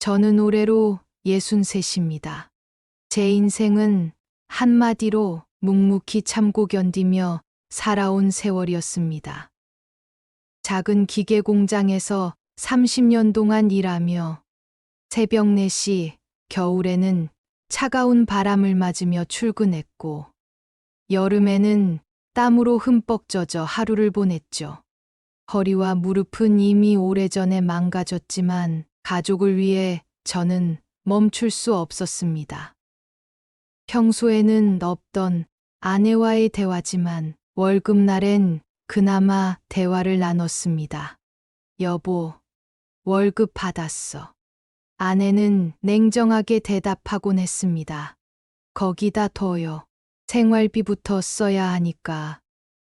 저는 올해로 63입니다. 제 인생은 한마디로 묵묵히 참고 견디며 살아온 세월이었습니다. 작은 기계 공장에서 30년 동안 일하며 새벽 4시, 겨울에는 차가운 바람을 맞으며 출근했고, 여름에는 땀으로 흠뻑 젖어 하루를 보냈죠. 허리와 무릎은 이미 오래전에 망가졌지만 가족을 위해 저는 멈출 수 없었습니다. 평소에는 없던 아내와의 대화지만 월급날엔 그나마 대화를 나눴습니다. 여보, 월급 받았어. 아내는 냉정하게 대답하곤 했습니다. 거기다 더요. 생활비부터 써야 하니까.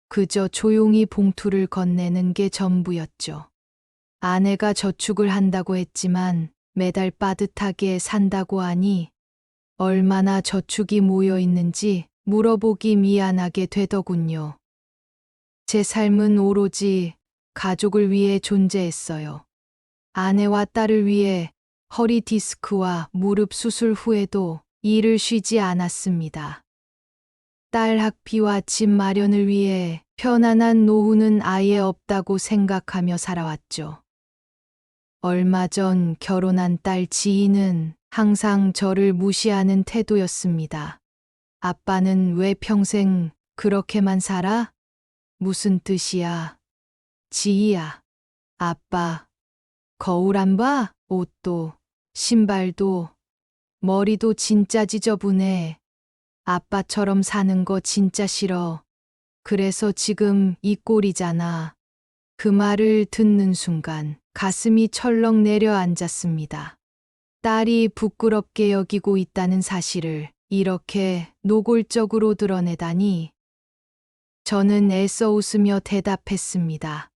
그저 조용히 봉투를 건네는 게 전부였죠. 아내가 저축을 한다고 했지만 매달 빠듯하게 산다고 하니 얼마나 저축이 모여 있는지 물어보기 미안하게 되더군요. 제 삶은 오로지 가족을 위해 존재했어요. 아내와 딸을 위해 허리 디스크와 무릎 수술 후에도 일을 쉬지 않았습니다. 딸 학비와 집 마련을 위해 편안한 노후는 아예 없다고 생각하며 살아왔죠. 얼마 전 결혼한 딸 지희는 항상 저를 무시하는 태도였습니다. 아빠는 왜 평생 그렇게만 살아? 무슨 뜻이야? 지희야, 아빠, 거울 안 봐? 옷도, 신발도, 머리도 진짜 지저분해. 아빠처럼 사는 거 진짜 싫어. 그래서 지금 이 꼴이잖아. 그 말을 듣는 순간 가슴이 철렁 내려앉았습니다. 딸이 부끄럽게 여기고 있다는 사실을 이렇게 노골적으로 드러내다니. 저는 애써 웃으며 대답했습니다.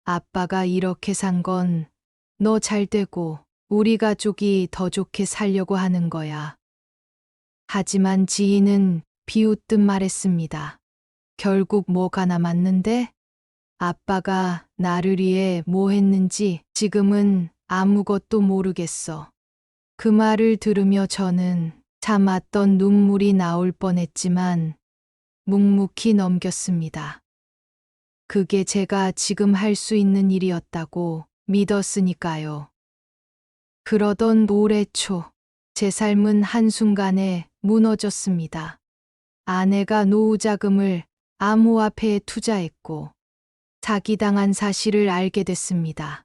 아빠가 이렇게 산 건 너 잘 되고 우리 가족이 더 좋게 살려고 하는 거야. 하지만 지희는 비웃듯 말했습니다. 결국 뭐가 남았는데? 아빠가 나를 위해 뭐 했는지 지금은 아무것도 모르겠어. 그 말을 들으며 저는 참았던 눈물이 나올 뻔했지만 묵묵히 넘겼습니다. 그게 제가 지금 할 수 있는 일이었다고 믿었으니까요. 그러던 올해 초, 제 삶은 한순간에 무너졌습니다. 아내가 노후 자금을 암호화폐에 투자했고 사기당한 사실을 알게 됐습니다.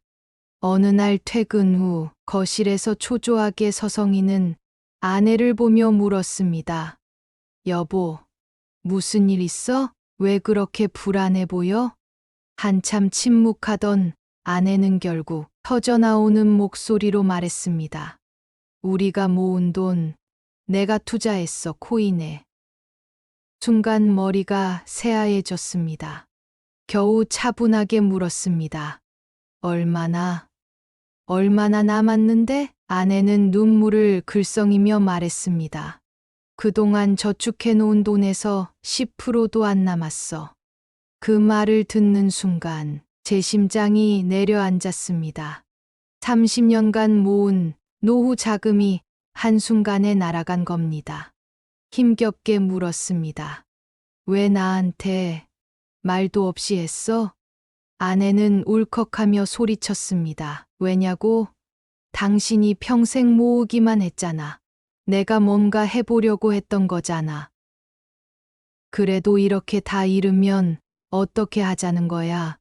어느 날 퇴근 후 거실에서 초조하게 서성이는 아내를 보며 물었습니다. 여보, 무슨 일 있어? 왜 그렇게 불안해 보여? 한참 침묵하던 아내는 결국 터져나오는 목소리로 말했습니다. 우리가 모은 돈, 내가 투자했어, 코인에. 순간 머리가 새하얘졌습니다. 겨우 차분하게 물었습니다. 얼마나 남았는데? 아내는 눈물을 글썽이며 말했습니다. 그동안 저축해 놓은 돈에서 10%도 안 남았어. 그 말을 듣는 순간 제 심장이 내려앉았습니다. 30년간 모은 노후 자금이 한순간에 날아간 겁니다. 힘겹게 물었습니다. 왜 나한테 말도 없이 했어? 아내는 울컥하며 소리쳤습니다. 왜냐고? 당신이 평생 모으기만 했잖아. 내가 뭔가 해보려고 했던 거잖아. 그래도 이렇게 다 잃으면 어떻게 하자는 거야?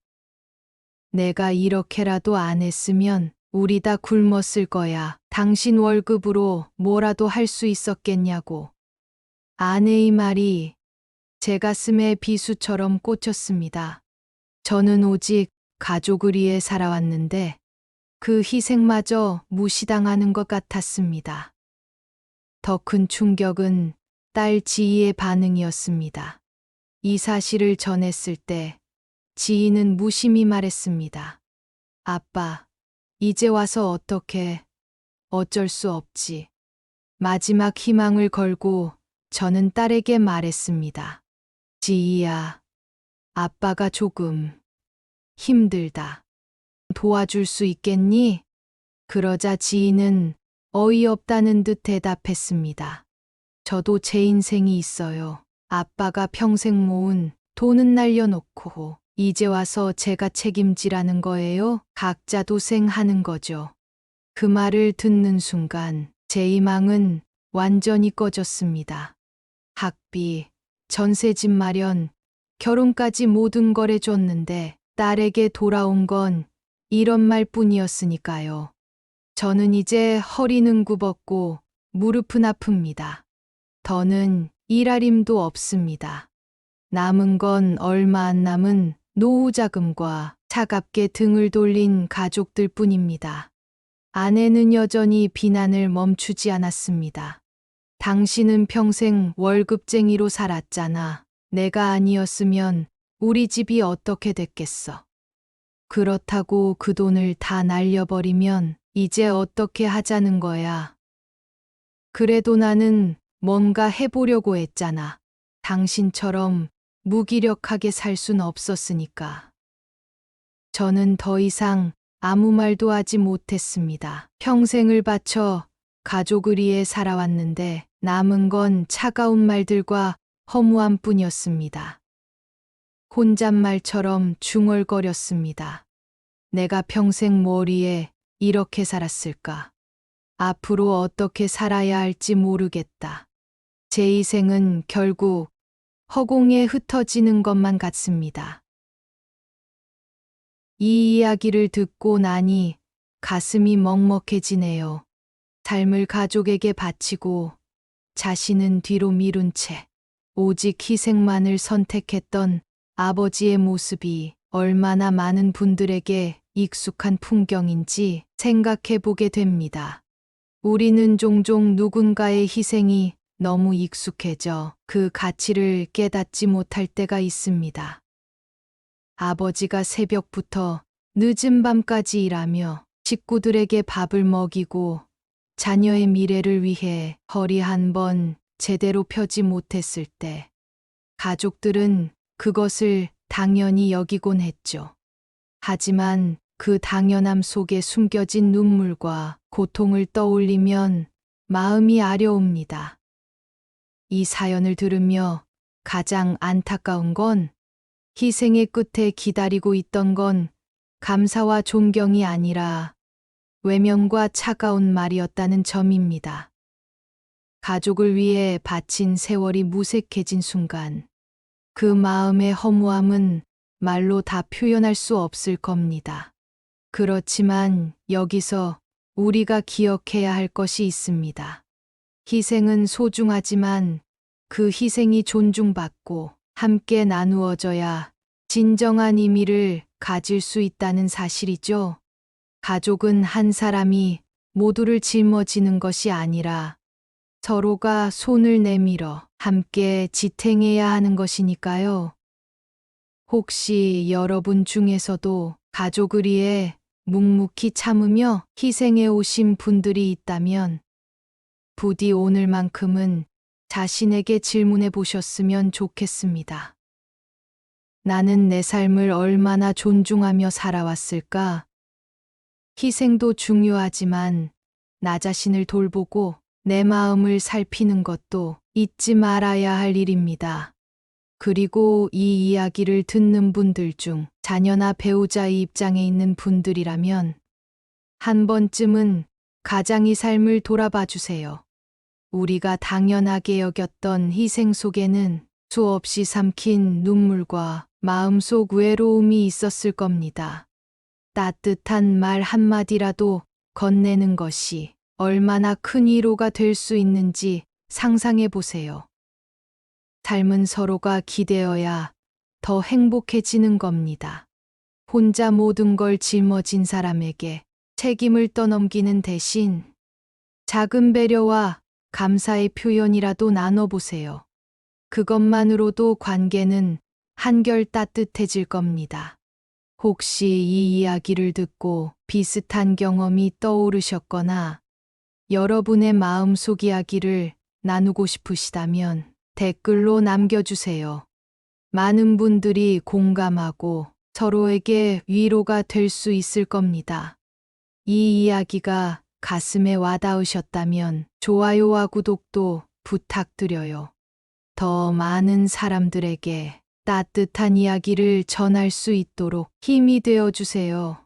내가 이렇게라도 안 했으면 우리 다 굶었을 거야. 당신 월급으로 뭐라도 할 수 있었겠냐고. 아내의 말이 제 가슴에 비수처럼 꽂혔습니다. 저는 오직 가족을 위해 살아왔는데 그 희생마저 무시당하는 것 같았습니다. 더 큰 충격은 딸 지희의 반응이었습니다. 이 사실을 전했을 때 지희는 무심히 말했습니다. 아빠, 이제 와서 어떡해. 어쩔 수 없지. 마지막 희망을 걸고 저는 딸에게 말했습니다. 지희야, 아빠가 조금 힘들다. 도와줄 수 있겠니? 그러자 지희는 어이없다는 듯 대답했습니다. 저도 제 인생이 있어요. 아빠가 평생 모은 돈은 날려놓고 이제 와서 제가 책임지라는 거예요? 각자 도생하는 거죠. 그 말을 듣는 순간 제 희망은 완전히 꺼졌습니다. 학비, 전세집 마련, 결혼까지 모든 걸 해줬는데 딸에게 돌아온 건 이런 말뿐이었으니까요. 저는 이제 허리는 굽었고 무릎은 아픕니다. 더는 일할 힘도 없습니다. 남은 건 얼마 안 남은 노후 자금과 차갑게 등을 돌린 가족들 뿐입니다. 아내는 여전히 비난을 멈추지 않았습니다. 당신은 평생 월급쟁이로 살았잖아. 내가 아니었으면 우리 집이 어떻게 됐겠어. 그렇다고 그 돈을 다 날려버리면 이제 어떻게 하자는 거야. 그래도 나는 뭔가 해보려고 했잖아. 당신처럼 무기력하게 살 순 없었으니까. 저는 더 이상 아무 말도 하지 못했습니다. 평생을 바쳐 가족을 위해 살아왔는데 남은 건 차가운 말들과 허무함 뿐이었습니다. 혼잣말처럼 중얼거렸습니다. 내가 평생 뭘 위해 이렇게 살았을까? 앞으로 어떻게 살아야 할지 모르겠다. 제 희생은 결국 허공에 흩어지는 것만 같습니다. 이 이야기를 듣고 나니 가슴이 먹먹해지네요. 삶을 가족에게 바치고 자신은 뒤로 미룬 채 오직 희생만을 선택했던 아버지의 모습이 얼마나 많은 분들에게 익숙한 풍경인지 생각해 보게 됩니다. 우리는 종종 누군가의 희생이 너무 익숙해져 그 가치를 깨닫지 못할 때가 있습니다. 아버지가 새벽부터 늦은 밤까지 일하며 식구들에게 밥을 먹이고 자녀의 미래를 위해 허리 한 번 제대로 펴지 못했을 때 가족들은 그것을 당연히 여기곤 했죠. 하지만 그 당연함 속에 숨겨진 눈물과 고통을 떠올리면 마음이 아려옵니다. 이 사연을 들으며 가장 안타까운 건 희생의 끝에 기다리고 있던 건 감사와 존경이 아니라 외면과 차가운 말이었다는 점입니다. 가족을 위해 바친 세월이 무색해진 순간 그 마음의 허무함은 말로 다 표현할 수 없을 겁니다. 그렇지만 여기서 우리가 기억해야 할 것이 있습니다. 희생은 소중하지만 그 희생이 존중받고 함께 나누어져야 진정한 의미를 가질 수 있다는 사실이죠. 가족은 한 사람이 모두를 짊어지는 것이 아니라 서로가 손을 내밀어 함께 지탱해야 하는 것이니까요. 혹시 여러분 중에서도 가족을 위해 묵묵히 참으며 희생해 오신 분들이 있다면 부디 오늘만큼은 자신에게 질문해 보셨으면 좋겠습니다. 나는 내 삶을 얼마나 존중하며 살아왔을까? 희생도 중요하지만 나 자신을 돌보고 내 마음을 살피는 것도 잊지 말아야 할 일입니다. 그리고 이 이야기를 듣는 분들 중 자녀나 배우자의 입장에 있는 분들이라면 한 번쯤은 가장의 삶을 돌아봐 주세요. 우리가 당연하게 여겼던 희생 속에는 수없이 삼킨 눈물과 마음속 외로움이 있었을 겁니다. 따뜻한 말 한마디라도 건네는 것이 얼마나 큰 위로가 될 수 있는지 상상해 보세요. 삶은 서로가 기대어야 더 행복해지는 겁니다. 혼자 모든 걸 짊어진 사람에게 책임을 떠넘기는 대신 작은 배려와 감사의 표현이라도 나눠보세요. 그것만으로도 관계는 한결 따뜻해질 겁니다. 혹시 이 이야기를 듣고 비슷한 경험이 떠오르셨거나 여러분의 마음속 이야기를 나누고 싶으시다면 댓글로 남겨주세요. 많은 분들이 공감하고 서로에게 위로가 될 수 있을 겁니다. 이 이야기가 가슴에 와닿으셨다면 좋아요와 구독도 부탁드려요. 더 많은 사람들에게 따뜻한 이야기를 전할 수 있도록 힘이 되어 주세요.